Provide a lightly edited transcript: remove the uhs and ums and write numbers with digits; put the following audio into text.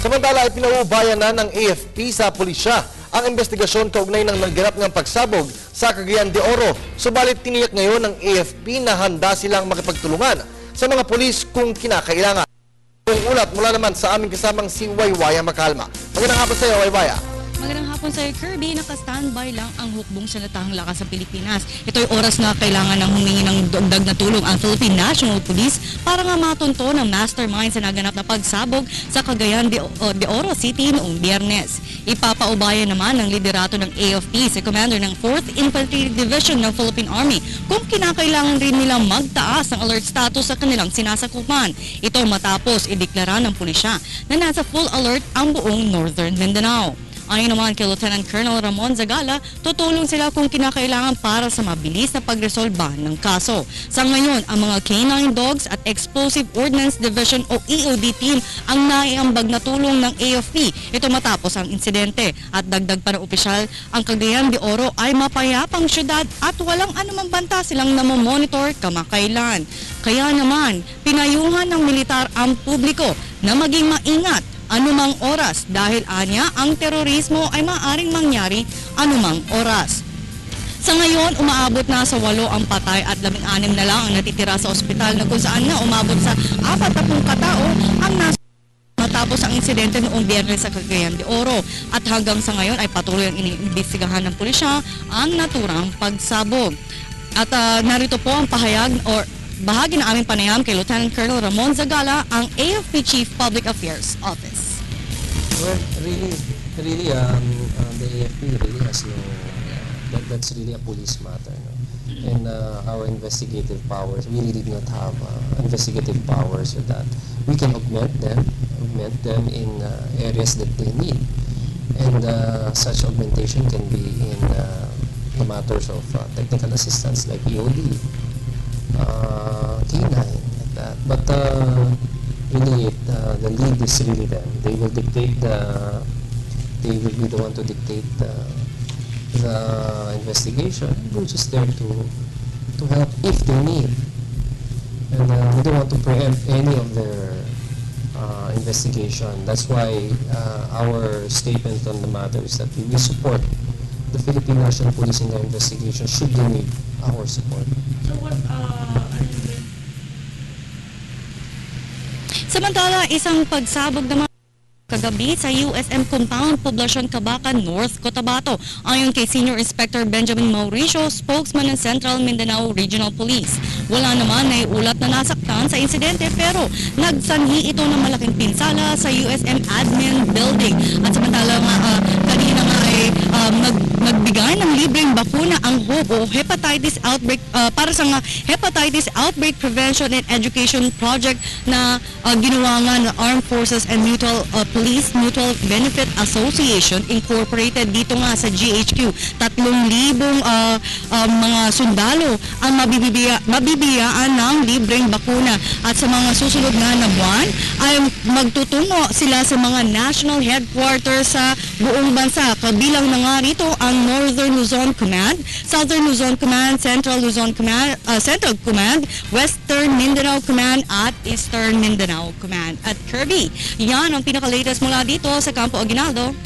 Samantala ay pinauubayan na ng AFP sa pulisya ang investigasyon kaugnay ng nagganap ng pagsabog sa Cagayan de Oro. Subalit tiniyak ngayon ng AFP na handa silang makipagtulungan sa mga pulis kung kinakailangan. Ang ulat mula naman sa aming kasamang si Waywaya Makalma. Magandang hapon sa iyo, Waywaya. Magandang hapon sa Kirby, naka-standby lang ang hukbong sandatahang lakas sa Pilipinas. Ito'y oras na kailangan ng humingi ng dagdag na tulong ang Philippine National Police para nga matunto ng mastermind sa naganap na pagsabog sa Cagayan de Oro City noong Biyernes. Ipapaubayan naman ng liderato ng AFP si Commander ng 4th Infantry Division ng Philippine Army kung kinakailangan rin nilang magtaas ng alert status sa kanilang sinasakupan. Ito matapos ideklara ng pulisya na nasa full alert ang buong Northern Mindanao. Ayon naman kay Lieutenant Colonel Ramon Zagala, tutulong sila kung kinakailangan para sa mabilis na pagresolba ng kaso. Sa ngayon, ang mga K9 Dogs at Explosive Ordnance Division o EOD team ang naiambag na tulong ng AFP. Ito matapos ang insidente at dagdag pa ng opisyal, ang Cagayan de Oro ay mapayapang syudad at walang anumang banta silang namomonitor kamakailan. Kaya naman, pinayuhan ng militar ang publiko na maging maingat anumang oras dahil anya ang terorismo ay maaaring mangyari anumang oras. Sa ngayon, umaabot na sa 8 ang patay at 16 na lang ang natitira sa ospital na kung saan na umabot sa 40 katao ang nasa matapos ang insidente noong Biyernes sa Cagayan de Oro. At hanggang sa ngayon ay patuloy ang iniimbestigahan ng pulisya ang naturang pagsabog. At narito po ang pahayag bahagi ng aming panayam kay Lieutenant Colonel Ramon Zagala, ang AFP Chief Public Affairs Office. Well, really, the AFP really has no, that's really a police matter. No? And our investigative powers, we really do not have investigative powers so that we can augment them in areas that they need. And such augmentation can be in the matters of technical assistance like EOD. K9 like that, but really the lead is really them. They will dictate they will be the one to dictate the investigation. We're just there to help if they need, and we don't want to preempt any of their investigation. That's why our statement on the matter is that we will support the Philippine National Police in their investigation should they need our support. So what Samantala, isang pagsabog naman kagabi sa USM Compound, Poblacion Cabacan, North Cotabato. Ayon kay Senior Inspector Benjamin Mauricio, spokesman ng Central Mindanao Regional Police. Wala naman na ulat na nasaktan sa insidente pero nagsanhi ito ng malaking pinsala sa USM Admin Building. At samantala kanina nga ay nagbigay ng libreng bakuna ang HOPE o Hepatitis Outbreak para sa Hepatitis Outbreak Prevention and Education Project na ginawa nga ng Armed Forces and Police Mutual Benefit Association Incorporated dito nga sa GHQ. 3,000 mga sundalo ang mabibiyaan ng libreng bakuna at sa mga susunod na buwan ay magtutungo sila sa mga national headquarters sa buong bansa. Kabilang na nga rito ang Northern Luzon Command, Southern Luzon Command, Central Luzon Command, Central Command, Western Mindanao Command at Eastern Mindanao Command. At Kirby, yan ang pinaka-latest mula dito sa Campo Aguinaldo.